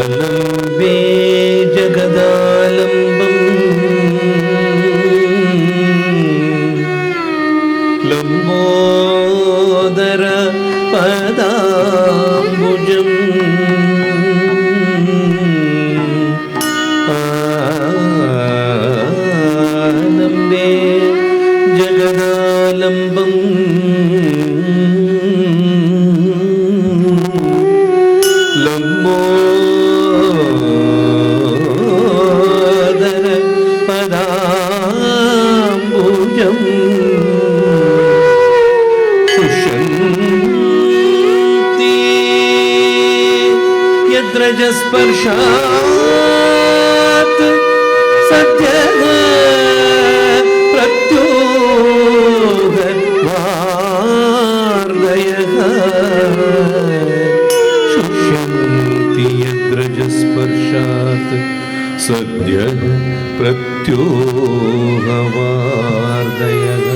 ಅಲಂಬೆ ಜಗದಾಲಂಬಂ Lambodara ಪದಾಂಬುಜಂ ಆಲಂಬೆ ಜಗದಾಲಂಬಂ Lambodara ಪದಾಂಬುಜಂ ಶುಷ್ಯಂತಿ ಯದ್ರಜಸ್ಪರ್ಶಾತ್ ಸದ್ಯಃ ಪ್ರತ್ಯೂಹ ವಾರ್ಧಯಃ ಶುಷ್ಯಂತಿ ಯದ್ರಜಸ್ಪರ್ಶಾತ್ ಸದ್ಯಃ ಪ್ರತ್ಯೂಹ ವಾರ್ಧಯಃ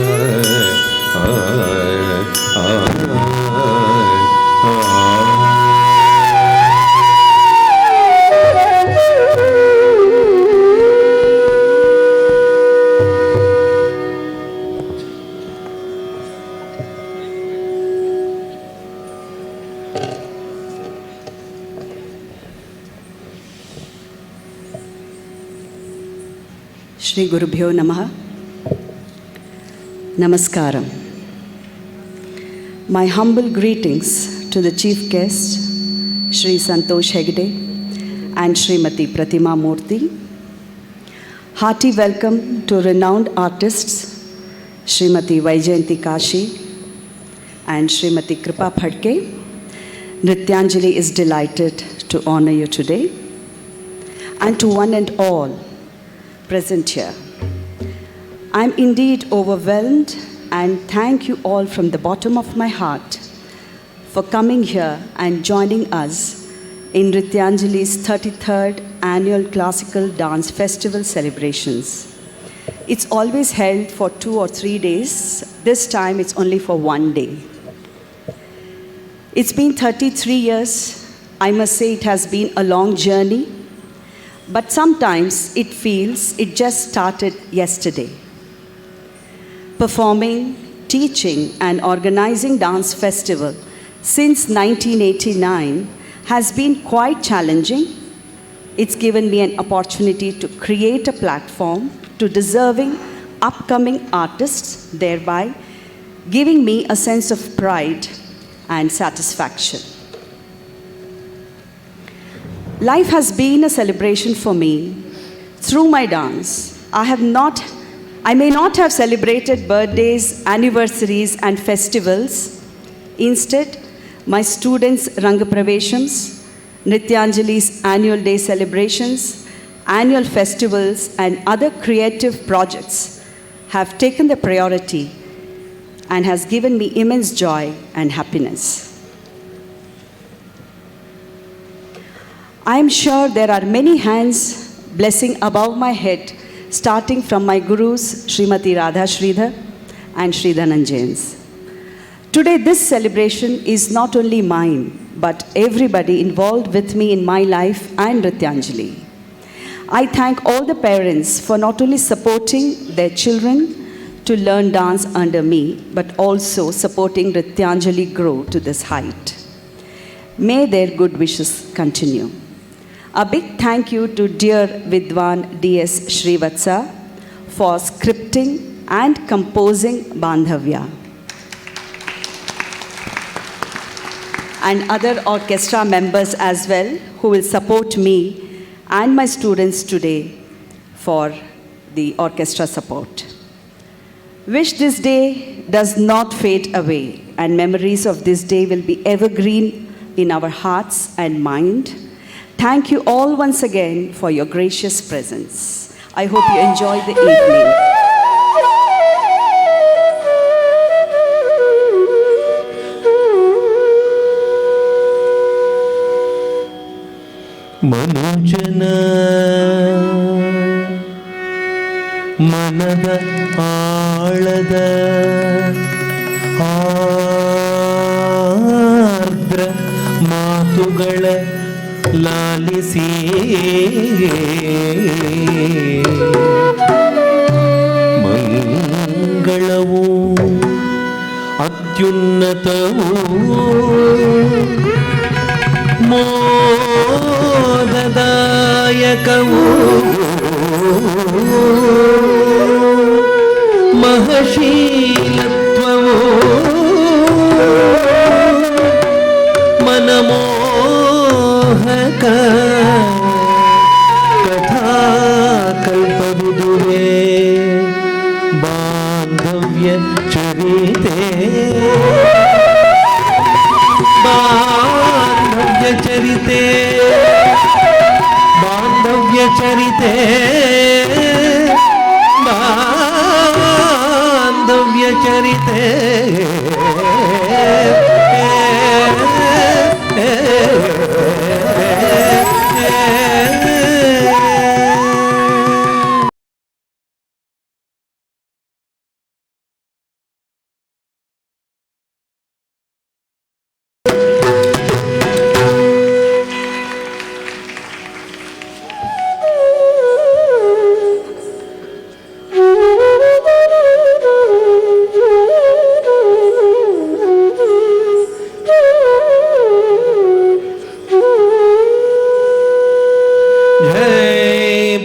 Shri Gurubhyo Namaha. Namaskaram. My humble greetings to the chief guest, Shri Santosh Hegde and Srimati Pratima Murthy. Hearty welcome to renowned artists, Srimati Vaijayanti Kashi and Srimati Kripa Phadke. Nrityanjali is delighted to honor you today. And to one and all present here, I am indeed overwhelmed and thank you all from the bottom of my heart for coming here and joining us in Nrityanjali's 33rd annual Classical Dance Festival celebrations. It's always held for 2 or 3 days. This time it's only for 1 day. It's been 33 years. I must say it has been a long journey, but sometimes it feels it just started yesterday. Performing, teaching, and organizing dance festival since 1989 has been quite challenging. It's given me an opportunity to create a platform to deserving upcoming artists, thereby giving me a sense of pride and satisfaction. Life has been a celebration for me. Through my dance, I may not have celebrated birthdays, anniversaries, and festivals. Instead, my students' Rangapraveshams, Nrityanjali's annual day celebrations, annual festivals, and other creative projects have taken the priority and has given me immense joy and happiness. I am sure there are many hands blessing above my head, starting from my gurus, Srimati Radha Sridhar and Sri Dhananjayans. Today, this celebration is not only mine, but everybody involved with me in my life and Nrityanjali. I thank all the parents for not only supporting their children to learn dance under me, but also supporting Nrityanjali grow to this height. May their good wishes continue. A big thank you to dear Vidwan D.S. Srivatsa for scripting and composing Bandhavya, and other orchestra members as well who will support me and my students today for the orchestra support. Wish this day does not fade away and memories of this day will be evergreen in our hearts and mind. Thank you all once again for your gracious presence. I hope you enjoy the evening. ಮನುಜನ ಮನದ ಆಳದ ಆರ್ದ್ರ ಮಾತುಗಳ ಲಾಲಿಸಿ ಮಂಗಳವು ಅತ್ಯುನ್ನತವು ಮೋದದಾಯಕವು ಮಹಶೀಲತ್ವವು ಮನಮೋಹಕ ಕಥಾಕಲ್ಪವಿದುವೆ ಬಾಂಧವ್ಯ ಚರಿತೆ ಬಾಂಧವ್ಯ ಚರಿತೆ ಬಾಂಧವ್ಯ ಚರಿತೆ ಬಾಂಧವ್ಯ ಚರಿತೆ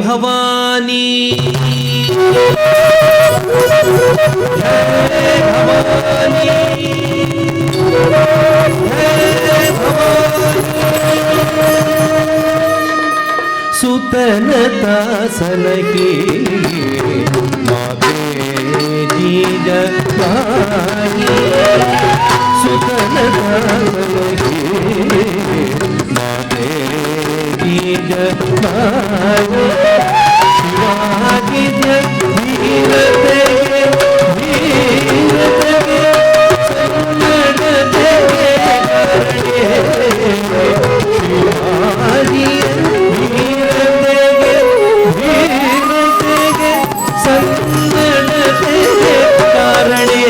भवानी जय भवानी जय भवानी सुतनता सनकी माते जी जगाई सुतनता सनकी माते जी जगाई शिवाजी धीरते संगण देगे शिवाजी धीरते संगण देगे कारणे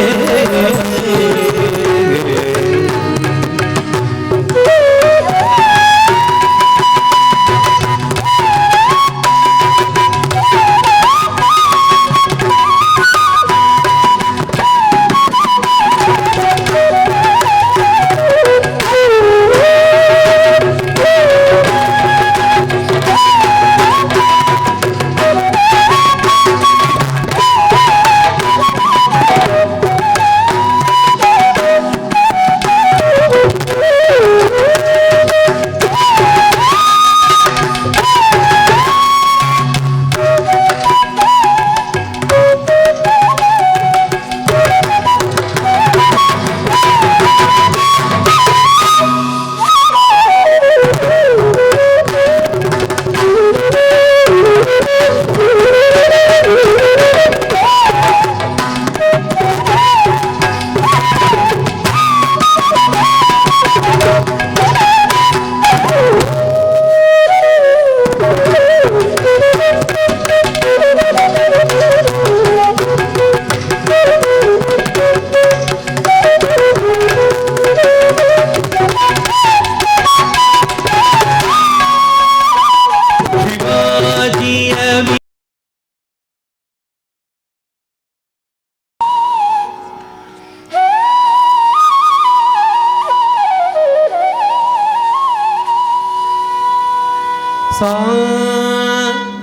सा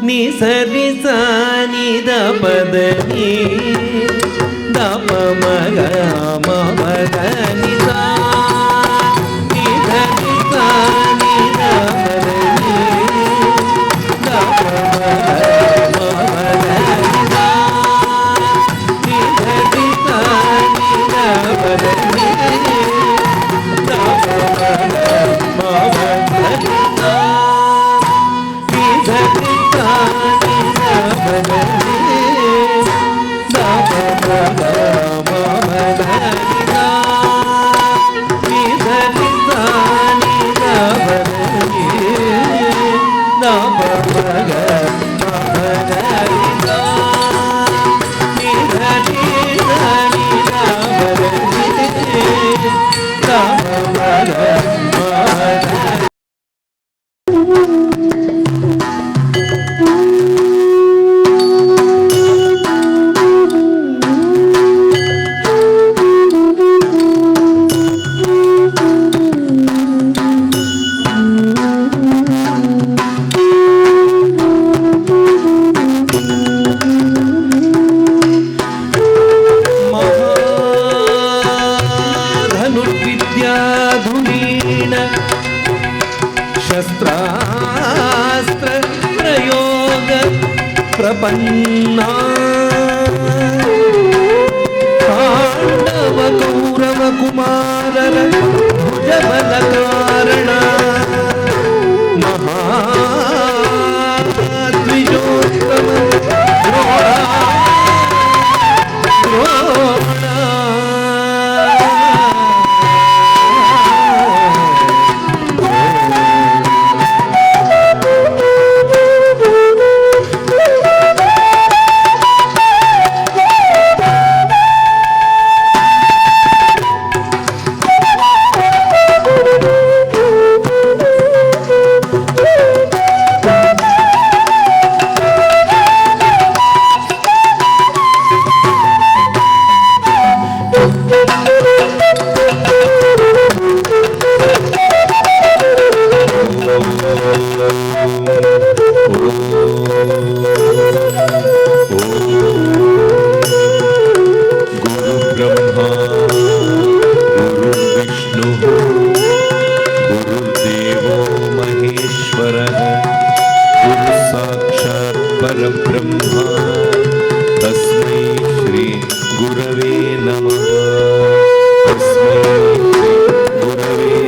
नि सरि सा नि द पद नि द प म ग म प द नि सा नि ध नि सा नि द पद नि द प म ग म प द नि सा नि ध नि सा नि द पद नि द प म ग म प द नि सा ಶಾಸ್ತ್ರ ಪ್ರಯೋಗ ಪ್ರಪನ್ನ ಪಾಂಡವ ಕೌರವ ಕುಮಾರರ ಭುಜಬಲ ಕಾರಣ ಮಹಾದ್ವಿಜೋತ್ತಮ परब्रह्मा तस्मै श्री गुरवे नमः तस्मै श्री गुरवे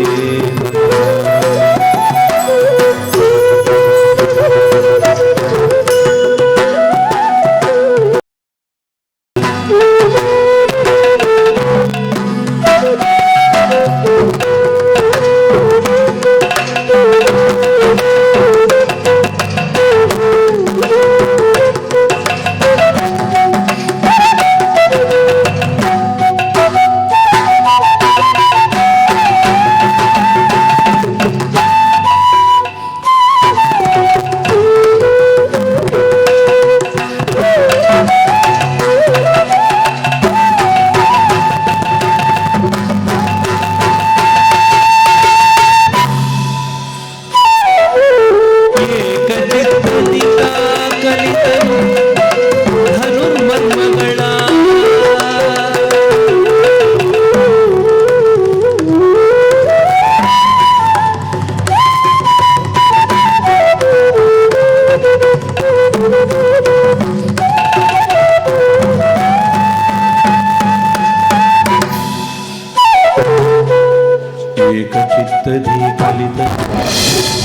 ಏಕಚಿತ್ತದಿ ಕಲಿತ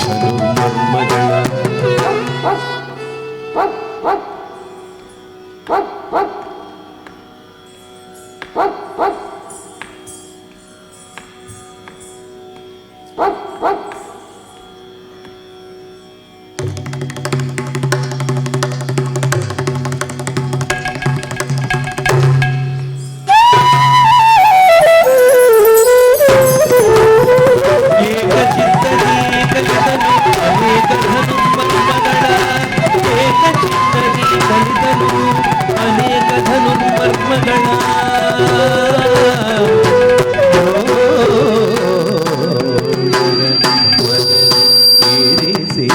ಧನುರ್ಮರ್ಮಗಳ ಅನೇಕ ಧನುರ್ಮರ್ಮಗಳ ಇರಿಸಿ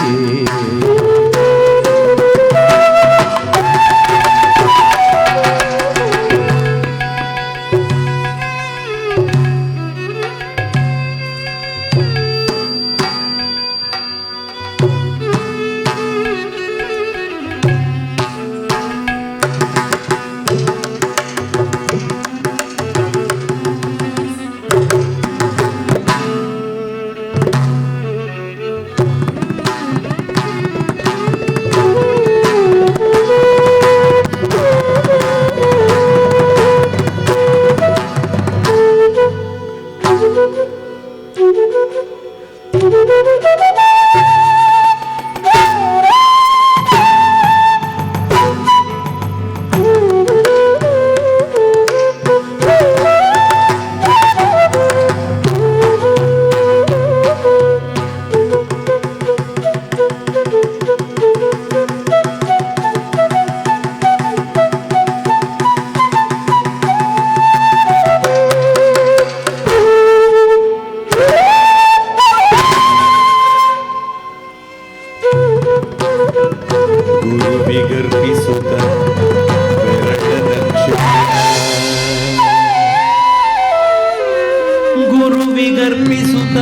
ಗುರು ವಿಗರ್ಪಿಸುತ್ತ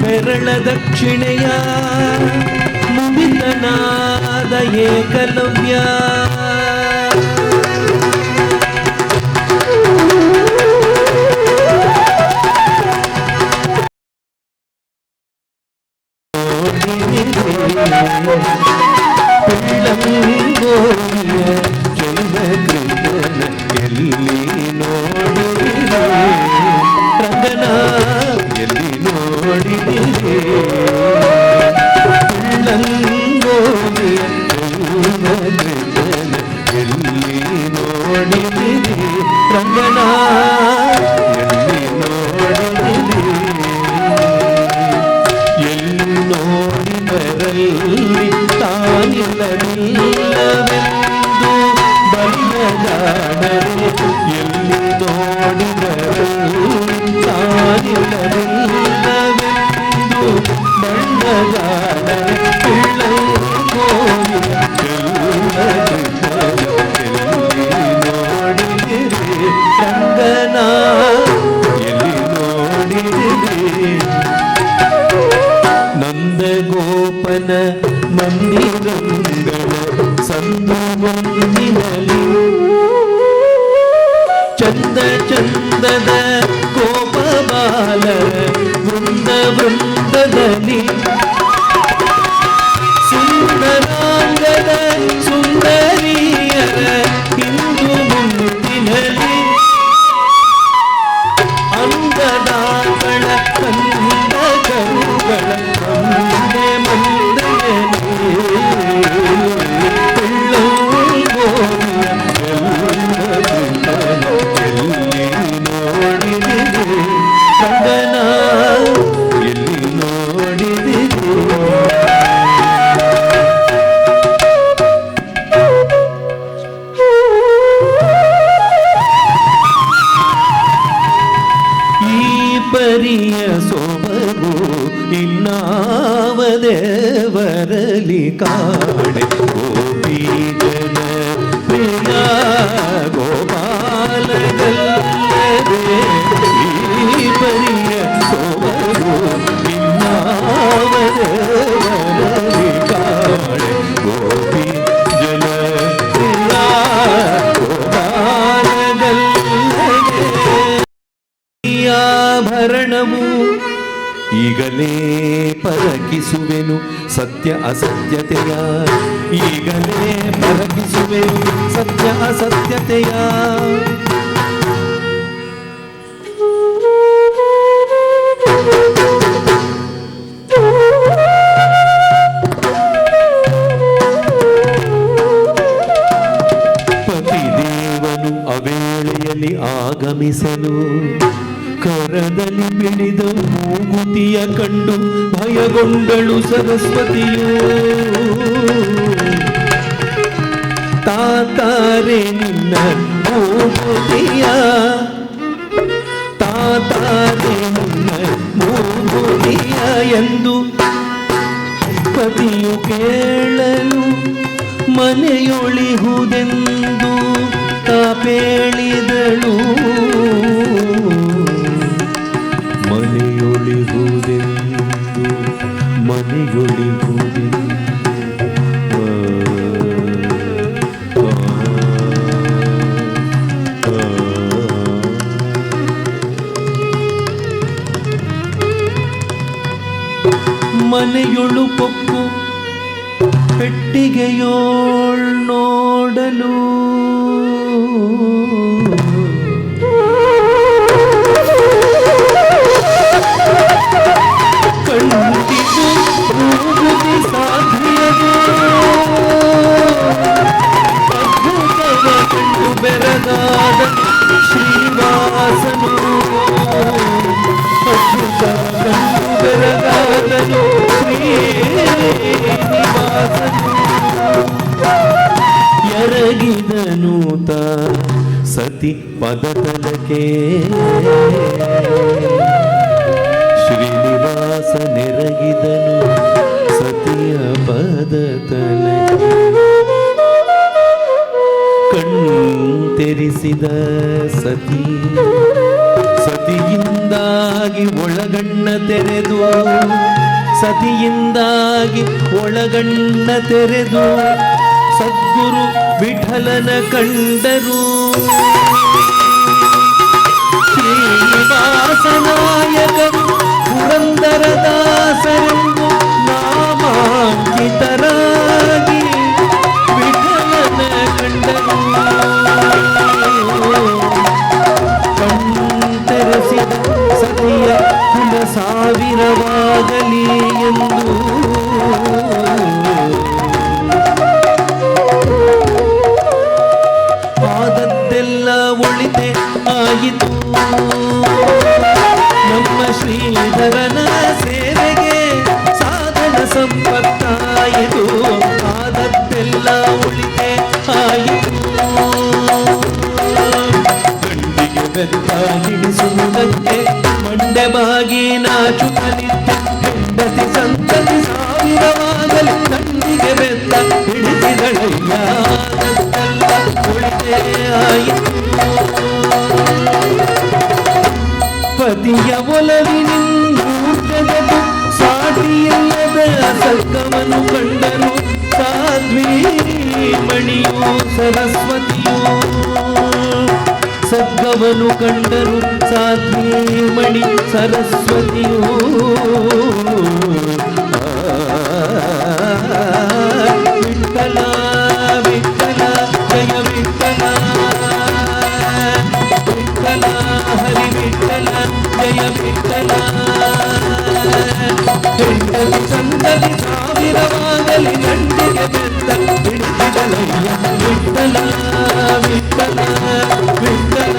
ಬೆರಳ ದಕ್ಷಿಣೆಯ ಏಕಲವ್ಯ ನಂದಗೋಪನ ಮಂದಿರಂಗಳ ಸಂದು ಒಂದಿನಲಿ ಚಂದ ಚಂದದ ಗೋಪ ಬಾಲರ ವೃಂದ ವೃಂದದಲ್ಲಿ ಸುಂದರಾಂಗದ ಸುಂದರಿಯರ ಹಿಂದು ಮುಂದಿನಲಿ ಅಂಗದಾಗಳ ಕಂದ ಕರುಗಳ ಮಂದೆ ಪರಿಯ ಸೊಬಗು ಇನ್ನಾವದೇವರಲಿ ಕಾಣೆ ಗೋಪಿ ಜನ ಪ್ರಿಯ ಗೋಪಾಲಗಲ್ಲದೆ ಈ ಪರಿಯ ಸೊಬಗು ಇನ್ನಾವದೇವರಲಿ ಕಾಣೆ ಗೋಪಿ ಜನ ಪ್ರಿಯ ಆಭರಣವು ಈಗಲೇ ಪರಕಿಸುವೆನು ಸತ್ಯ ಅಸತ್ಯತೆಯ ಈಗಲೇ ಪರಕಿಸುವೆನು ಸತ್ಯ ಅಸತ್ಯತೆಯ ಪತಿದೇವನು ಅವೇಳೆಯಲ್ಲಿ ಆಗಮಿಸಲು ಕರದಲ್ಲಿ ಬಿಡಿದ ಮೂಗುತಿಯ ಕಂಡು ಭಯಗೊಂಡಳು ಸರಸ್ವತಿಯು ತಾತಾರೆ ನಿನ್ನ ಮೂಗುತಿಯ ತಾತಾರೆ ನಿನ್ನ ಮೂಗುತಿಯ ಎಂದು ಪತಿಯು ಕೇಳಲು ಮನೆಯೊಳಿಹುದೆಂದು ತಾಪೇಳಿದಳು ಮನೆಯೊಳಿಹುದೆಂದು ಮನೆಯೊಳಿಹುದೆಂದು ಮನೆಯೊಳು ಪೊಕ್ಕು ಪೆಟ್ಟಿಗೆಯೋಳ್ ನೋಡಲು ಕಂಡಿತು ಮೂಗುತಿ ಸಾಧ್ಯದು ಅದ್ಭುತವ ಕಂಡು ಬೆರಗಾದ ಶ್ರೀನಿವಾಸನು ಅದ್ಭುತವ ಕಂಡು ಬೆರಗಾದನು ಶ್ರೀನಿವಾಸನು ಎರಗಿದನು ತ ಸತಿ ಪದತಲಕ್ಕೆ ಶ್ರೀನಿವಾಸ ನೆರಗಿದನು ಸತಿಯ ಪದತಲಕ್ಕೆ ಕಣ್ತೆರಿಸಿದ ಸತಿ ಸತಿಯಿಂದಾಗಿ ಒಳಗಣ್ಣ ತೆರೆದು ಸತಿಯಿಂದಾಗಿ ಒಳಗಣ್ಣ ತೆರೆದು ಸದ್ಗುರು ವಿಠಲನ ಕಂಡರು. ಶ್ರೀನಿವಾಸನಾಯಕರು ಪುರಂದರದಾಸರೆಂದು ನಾಮಾಂಕಿತರಾಗಿ ವಿಠಲನ ಕಂಡರು. ಕಣ್ತೆರೆಸಿದ ಸತಿಯ ಕುಲ ಸಾವಿರವಾಗಲಿ ಎಂದು ಆದದ್ದೆಲ್ಲ ಒಳಿತೆ ಆಯಿತು. ನಮ್ಮ ಶ್ರೀಧರನ ಸೇವೆಗೆ ಸಾಧನ ಸಂಪತ್ತಾಯಿತು. ಆದದ್ದೆಲ್ಲ ಒಳಿತೆ ಆಯಿತು. ಗಂಡಿಗೆ ಬೆತ್ತ ಹಿಡಿಸುವುದಕ್ಕೆ ಮಂಡೆ ಬಾಗಿ ನಾಚುತ್ತಲಿದ್ದೆ. ಹೆಂಡತಿ ಸಂತತಿ ಸಾವಿರವಾಗಲಿ ಗಂಡಿಗೆ ಬೆತ್ತ ಹಿಡಿಸಿದಳಯ್ಯ. ಆದದ್ದೆಲ್ಲ ಒಳಿತೆ ಆಯಿತು. ಪತಿಯ ಒಲವಿನಿಂದೂಟದದು ಸಾಟಿಯಿಲ್ಲದ ಸರ್ಗವನ್ನು ಕಂಡರು. ಸಾಧ್ವಿ ಮಣಿಯು ಸರಸ್ವತಿಯು ಸರ್ಗವನ್ನು ಕಂಡರು. ಸಾಧ್ವಿ ಮಣಿ ಸರಸ್ವತಿಯು ವಿಠಲ ವಿಠಲ ಜಯ ವಿಠಲ ವಿಠಲ ಹರಿ ವಿಠಲ ಜಯ ವಿಠಲ. ಹೆಂಡತಿ ಸಂತತಿ ಸಾವಿರವಾಗಲಿ ಗಂಡಿಗೆ ಬೆತ್ತ ಹಿಡಿಸಿದಳಯ್ಯ. ವಿಠಲ ವಿಠಲ ವಿಠಲ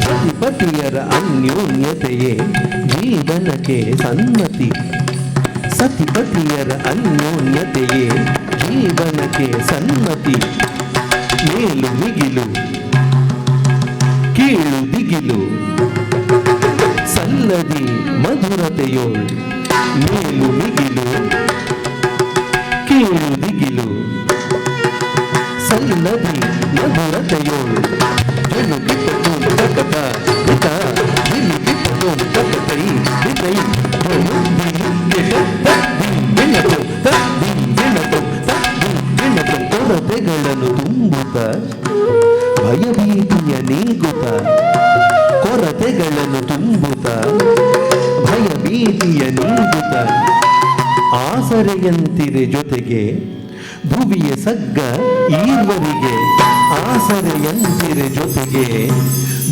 ಸತಿಪತಿಯರ ಅನ್ಯೋನ್ಯತೆಯೇ ಜೀವನಕ್ಕೆ ಸನ್ಮತಿ. ಸತಿಪತಿಯರ ಅನ್ಯೋನ್ಯತೆಯೇ ಜೀವನಕ್ಕೆ ಸನ್ಮತಿ. ಮೇಲು ಮಿಗಿಲು ಕೀಳು ದಿಗಿಲು ಸಲ್ಲದಿ ಮಧುರತೆಯೋಳ್. ಮೇಲು ಮಿಗಿಲು ಕೀಳು ದಿಗಿಲು ಸಲ್ಲದಿ ಮಧುರತೆಯೋಳ್. ಜನು ಕಿಟ್ಟತು ತಕತ ಹಿತ ದಿಲಿ ಕಿಟ್ಟತು ತಕತೈ ಹಿತೈ. ಜನು ದಿಲಿ ಕಿಟ್ಟ ದಿನತು ದಿನತು ದಿನತು ಕೊರತೆಗಳನ್ನು ತುಂಬುತ್ತ ಭಯಭೀತಿಯ ನೀಗುತ್ತ. ಕೊರತೆಗಳನ್ನು ತುಂಬುತ್ತ ಭಯಭೀತಿಯ ನೀಗುತ್ತ ಆಸರೆಯಂತಿರೆ ಜೊತೆಗೆ ಭುವಿಯ ಸಗ್ಗ ಈರ್ವರಿಗೆ. ಆಸರೆಯಂತಿರೆ ಜೊತೆಗೆ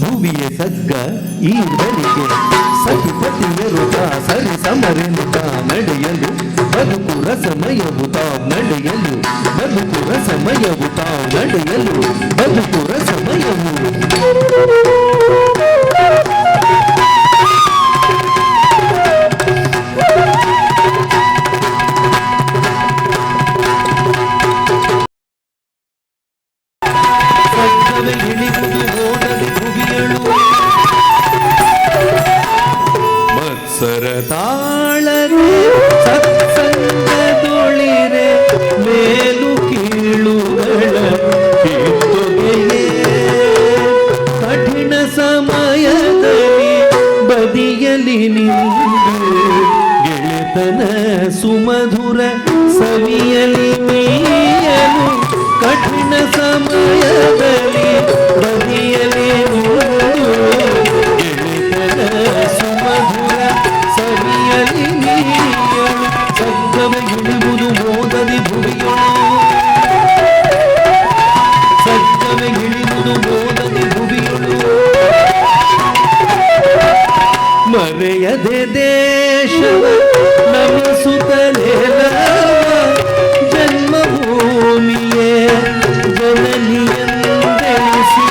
ಭುವಿಯ ಸಗ್ಗ ಈರ್ವರಿಗೆ. ಸತಿಪತಿಯರು ಸರಿ ಸಮರೆನುತ ನಡೆಯಲು ಬದುಕು ರಸಮಯವು ತಾವು ನಡೆಯಲು. ಬದುಕು ರಸಮಯವು ತಾವು ನಡೆಯಲು. ಬದುಕು ರಸಮಯವು ಇಳಿವುದು ಓಡಲಿ ಭುವಿಯಳು. ಮತ್ಸರ ತಾಳರೆ ಸತ್ಸಂಗದೊಳಿರೆ ಮೇಲು ಕೀಳುಗಳ ಕಿತ್ತೊಗೆಯೇ. ಕಠಿಣ ಸಮಯದಲ್ಲಿ ಬದಿಯಲಿ ನಿಂದು ಗೆಳೆತನ ಸುಮಧುರ ಸವಿಯಲಿ ಮೀಯಲು. ಕಠಿಣ ಸಮಯ ಸಮಯದಲ್ಲಿ ಬದಿಯಲಿ ಗೆಳೆತನ ಸುಮಧುರ ಸವಿಯಲಿ ನೀಯಳು ಸಂಗಮ ಇಳಿಯುವುದು ಮೋದದಿ ಭುವಿಯೊಳು ಸಂಗಮ ಇಳಿಯುವುದು ಮೋದದಿ ಭುವಿಯೊಳು ಮರೆಯದೆ ದೇಶವ ನಮಿಸುತ್ತಲೇಲ ಜನ್ಮಭೂಮಿಯೇ ಜನನಿಯಂದೆನಿಸಿ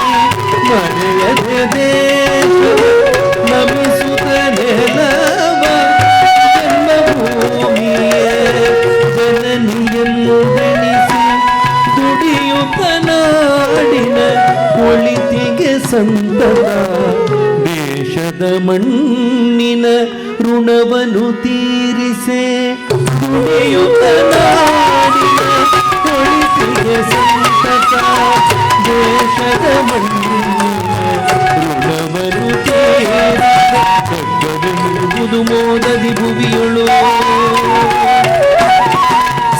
ಮರೆಯದೆ ದೇಶವ ನಮಿಸುತ್ತಲೇಲ ಜನ್ಮಭೂಮಿಯೇ ಜನನಿಯಂದೆನಿಸಿ ದುಡಿಯುತ್ತ ನಾಡಿನ ಒಳಿತಿಗೆ ಸಂತತ ದೇಶದ ಮಣ್ಣಿನ ಋಣವನ್ನು ತೀರಿಸೆ ದುಡಿಯುತ್ತ ನಾಡಿನ ಒಳಿತಿಗೆ ಸಂತತ ದೇಶದ ಮಣ್ಣಿನ ಋಣವನ್ನು ತೀರಿಸೆ ಸಂಗವೆಂಬುದು ಮೋದದಿ ಭುವಿಯೊಳು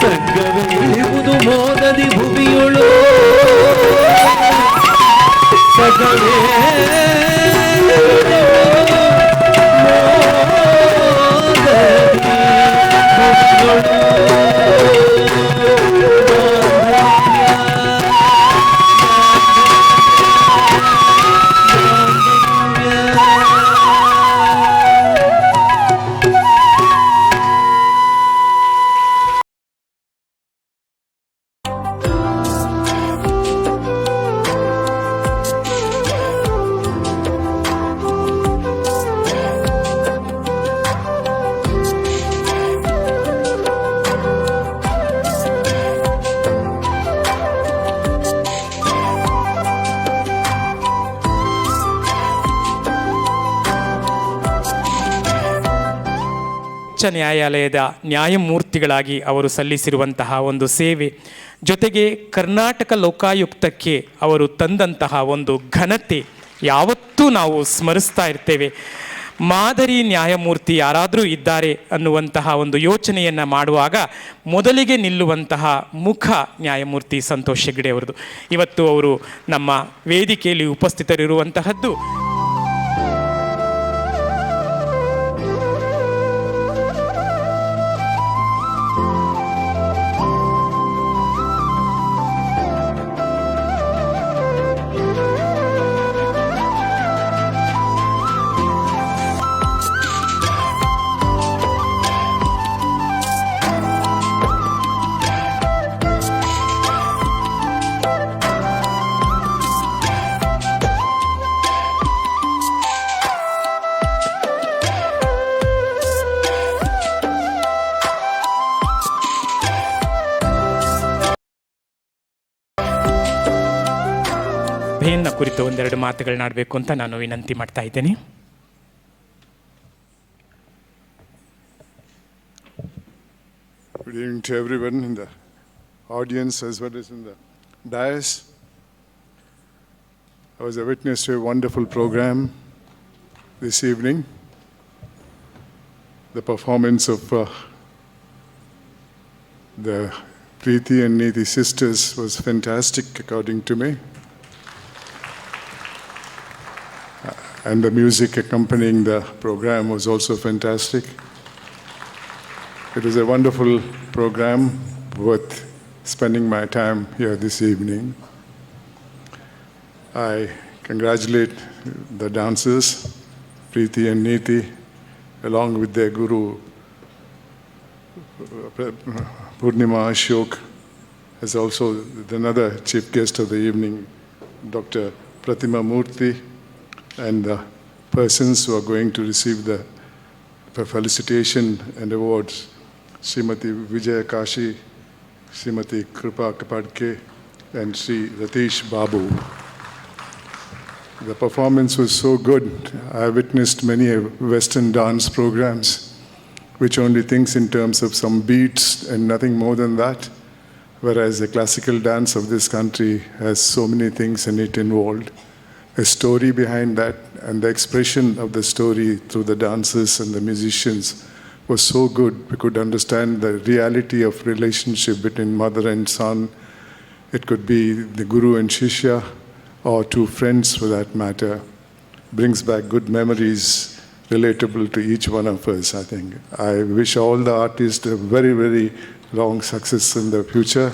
ಸಂಗವೆಂಬುದು ಮೋದದಿ ಭುವಿಯೊಳು ಸಗವೇ ಉಚ್ಚ ನ್ಯಾಯಾಲಯದ ನ್ಯಾಯಮೂರ್ತಿಗಳಾಗಿ ಅವರು ಸಲ್ಲಿಸಿರುವಂತಹ ಒಂದು ಸೇವೆ, ಜೊತೆಗೆ ಕರ್ನಾಟಕ ಲೋಕಾಯುಕ್ತಕ್ಕೆ ಅವರು ತಂದಂತಹ ಒಂದು ಘನತೆ ಯಾವತ್ತೂ ನಾವು ಸ್ಮರಿಸ್ತಾ ಇರ್ತೇವೆ. ಮಾದರಿ ನ್ಯಾಯಮೂರ್ತಿ ಯಾರಾದರೂ ಇದ್ದಾರೆ ಅನ್ನುವಂತಹ ಒಂದು ಯೋಚನೆಯನ್ನು ಮಾಡುವಾಗ ಮೊದಲಿಗೆ ನಿಲ್ಲುವಂತಹ ಮುಖ ನ್ಯಾಯಮೂರ್ತಿ ಸಂತೋಷ್ ಹೆಗ್ಡೆ ಅವರದು. ಇವತ್ತು ಅವರು ನಮ್ಮ ವೇದಿಕೆಯಲ್ಲಿ ಉಪಸ್ಥಿತರಿರುವಂತಹದ್ದು ಸಭೆಯನ್ನು ಕುರಿತು ಒಂದೆರಡು ಮಾತುಗಳನ್ನಾಡಬೇಕು ಅಂತ ನಾನು ವಿನಂತಿ ಮಾಡ್ತಾ ಇದ್ದೇನೆ. Good evening to everyone in the audience as well as in the dais. I was a witness to a wonderful program this evening. The performance of the Preeti and Neeti sisters was fantastic according to me. And the music accompanying the program was also fantastic. It was a wonderful program, worth spending my time here this evening. I congratulate the dancers, Preeti and Neeti, along with their guru, Purnima Ashok, as also another chief guest of the evening, Dr. Pratima Murthy, and the persons who are going to receive the felicitation and awards, Srimati Vijaya Kashi, Srimati Kripa Kapadke, and Sri Ratish Babu. The performance was so good. I witnessed many Western dance programs, which only thinks in terms of some beats and nothing more than that, whereas the classical dance of this country has so many things in it involved. A story behind that, and the expression of the story through the dancers and the musicians was so good. We could understand the reality of relationship between mother and son, It could be the Guru and Shishya, or two friends for that matter. Brings back good memories relatable to each one of us, I think. I wish all the artists a very, very long success in the future,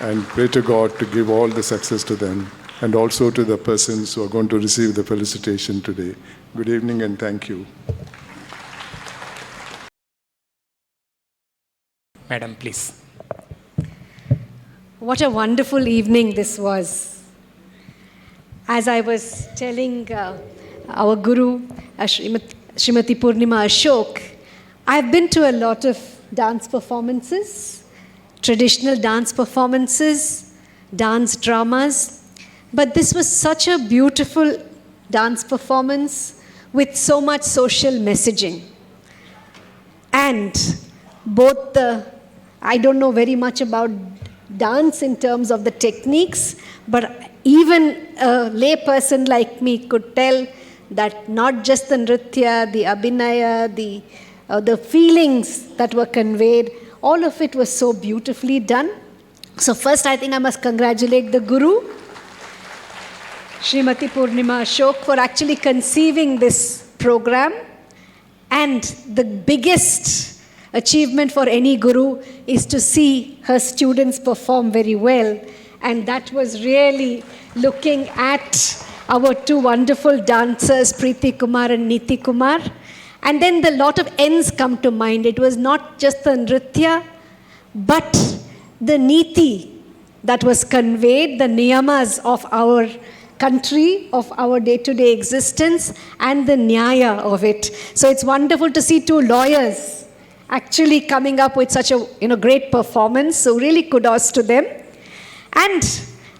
and pray to God to give all the success to them, and also to the persons who are going to receive the felicitation today. Good evening and thank you. Madam, please. What a wonderful evening this was. As I was telling our Guru, Srimati Purnima Ashok, I've been to a lot of dance performances, traditional dance performances, dance dramas, but this was such a beautiful dance performance with so much social messaging. And both I don't know very much about dance in terms of the techniques, but even a lay person like me could tell that not just the nritya, the abhinaya, the feelings that were conveyed, all of it was so beautifully done. So first I think I must congratulate the Guru, Srimati Purnima Ashok, for actually conceiving this program. And the biggest achievement for any Guru is to see her students perform very well. And that was really looking at our two wonderful dancers, Preeti Kumar and Neeti Kumar. And then the lot of ends come to mind. It was not just the nritya, but the niti that was conveyed, the niyamas of our country, of our day-to-day existence, and the nyaya of it. So it's wonderful to see two lawyers actually coming up with such a great performance. So really kudos to them. And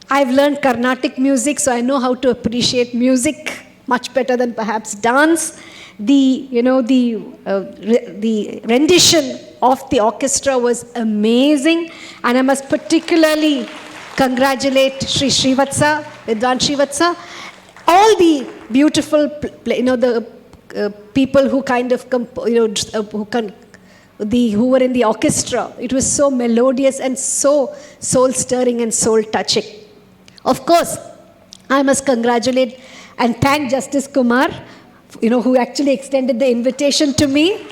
I've learned Carnatic music, so I know how to appreciate music much better than perhaps dance. The rendition of the orchestra was amazing, and I must particularly congratulate Sri Srivatsa, Vidwan Srivatsa, all the beautiful, people who kind of, who were in the orchestra. It was so melodious and so soul-stirring and soul-touching. Of course, I must congratulate and thank Justice Kumar, who actually extended the invitation to me.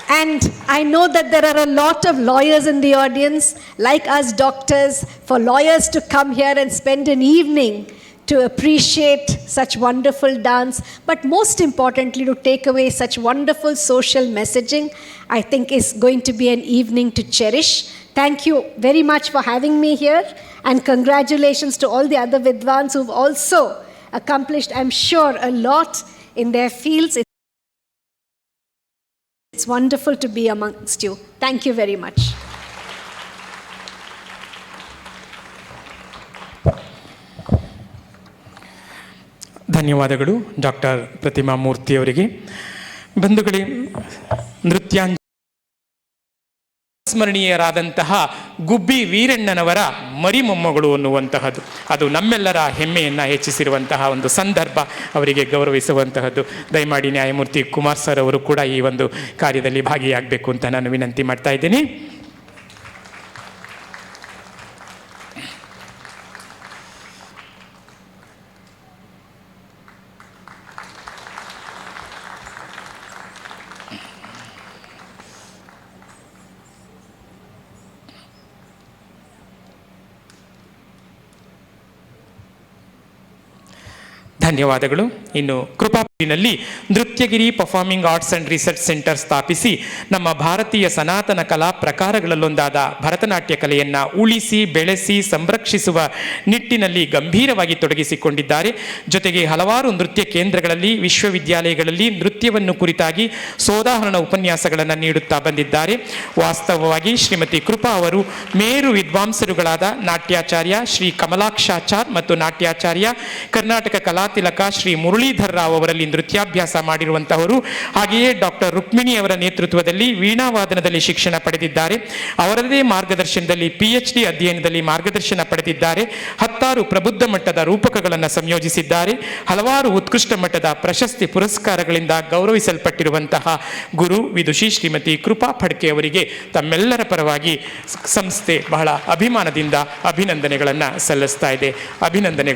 And I know that there are a lot of lawyers in the audience, like us doctors, for lawyers to come here and spend an evening to appreciate such wonderful dance, but most importantly, to take away such wonderful social messaging, I think is going to be an evening to cherish. Thank you very much for having me here, and congratulations to all the other Vidwans who've also accomplished, I'm sure, a lot in their fields. It's wonderful to be amongst you. Thank you very much. ಧನ್ಯವಾದಗಳು doctor ಪ್ರತಿಮಾ ಮೂರ್ತಿ ಅವರಿಗೆ. ಬಂಧುಗಳೇ, ಸ್ಮರಣೀಯರಾದಂತಹ ಗುಬ್ಬಿ ವೀರಣ್ಣನವರ ಮರಿಮೊಮ್ಮಗಳು ಅನ್ನುವಂತಹದ್ದು, ಅದು ನಮ್ಮೆಲ್ಲರ ಹೆಮ್ಮೆಯನ್ನು ಹೆಚ್ಚಿಸಿರುವಂತಹ ಒಂದು ಸಂದರ್ಭ, ಅವರಿಗೆ ಗೌರವಿಸುವಂತಹದ್ದು. ದಯಮಾಡಿ ನ್ಯಾಯಮೂರ್ತಿ ಕುಮಾರ್ ಸರ್ ಅವರು ಕೂಡ ಈ ಒಂದು ಕಾರ್ಯದಲ್ಲಿ ಭಾಗಿಯಾಗಬೇಕು ಅಂತ ನಾನು ವಿನಂತಿ ಮಾಡ್ತಾ ಇದ್ದೀನಿ. ಧನ್ಯವಾದಗಳು. ಇನ್ನು ಕೃಪಾಪುರಿನಲ್ಲಿ Nrityagiri performing arts and research centre ಸ್ಥಾಪಿಸಿ ನಮ್ಮ ಭಾರತೀಯ ಸನಾತನ ಕಲಾ ಪ್ರಕಾರಗಳಲ್ಲೊಂದಾದ ಭರತನಾಟ್ಯ ಕಲೆಯನ್ನು ಉಳಿಸಿ ಬೆಳೆಸಿ ಸಂರಕ್ಷಿಸುವ ನಿಟ್ಟಿನಲ್ಲಿ ಗಂಭೀರವಾಗಿ ತೊಡಗಿಸಿಕೊಂಡಿದ್ದಾರೆ. ಜೊತೆಗೆ ಹಲವಾರು ನೃತ್ಯ ಕೇಂದ್ರಗಳಲ್ಲಿ, ವಿಶ್ವವಿದ್ಯಾಲಯಗಳಲ್ಲಿ ನೃತ್ಯವನ್ನು ಕುರಿತಾಗಿ ಸೋದಾಹರಣ ಉಪನ್ಯಾಸಗಳನ್ನು ನೀಡುತ್ತಾ ಬಂದಿದ್ದಾರೆ. ವಾಸ್ತವವಾಗಿ ಶ್ರೀಮತಿ ಕೃಪಾ ಅವರು ಮೇರು ವಿದ್ವಾಂಸರುಗಳಾದ ನಾಟ್ಯಾಚಾರ್ಯ ಶ್ರೀ ಕಮಲಾಕ್ಷಾಚಾರ್ ಮತ್ತು ನಾಟ್ಯಾಚಾರ್ಯ ಕರ್ನಾಟಕ ಕಲಾ ಕಲಾತಿಲಕ ಶ್ರೀ ಮುರಳೀಧರ್ ರಾವ್ ಅವರಲ್ಲಿ ನೃತ್ಯಾಭ್ಯಾಸ ಮಾಡಿರುವಂತಹವರು. ಹಾಗೆಯೇ ಡಾಕ್ಟರ್ ರುಕ್ಮಿಣಿ ಅವರ ನೇತೃತ್ವದಲ್ಲಿ ವೀಣಾವಾದನದಲ್ಲಿ ಶಿಕ್ಷಣ ಪಡೆದಿದ್ದಾರೆ. ಅವರದೇ ಮಾರ್ಗದರ್ಶನದಲ್ಲಿ PhD ಅಧ್ಯಯನದಲ್ಲಿ ಮಾರ್ಗದರ್ಶನ ಪಡೆದಿದ್ದಾರೆ. 10 ಪ್ರಬುದ್ಧ ಮಟ್ಟದ ರೂಪಕಗಳನ್ನು ಸಂಯೋಜಿಸಿದ್ದಾರೆ. ಹಲವಾರು ಉತ್ಕೃಷ್ಟ ಮಟ್ಟದ ಪ್ರಶಸ್ತಿ ಪುರಸ್ಕಾರಗಳಿಂದ ಗೌರವಿಸಲ್ಪಟ್ಟಿರುವಂತಹ ಗುರು ವಿದುಷಿ ಶ್ರೀಮತಿ ಕೃಪಾ ಫಡ್ಕೆ ಅವರಿಗೆ ತಮ್ಮೆಲ್ಲರ ಪರವಾಗಿ ಸಂಸ್ಥೆ ಬಹಳ ಅಭಿಮಾನದಿಂದ ಅಭಿನಂದನೆಗಳನ್ನು ಸಲ್ಲಿಸ್ತಾ ಇದೆ. ಅಭಿನಂದನೆಗಳು.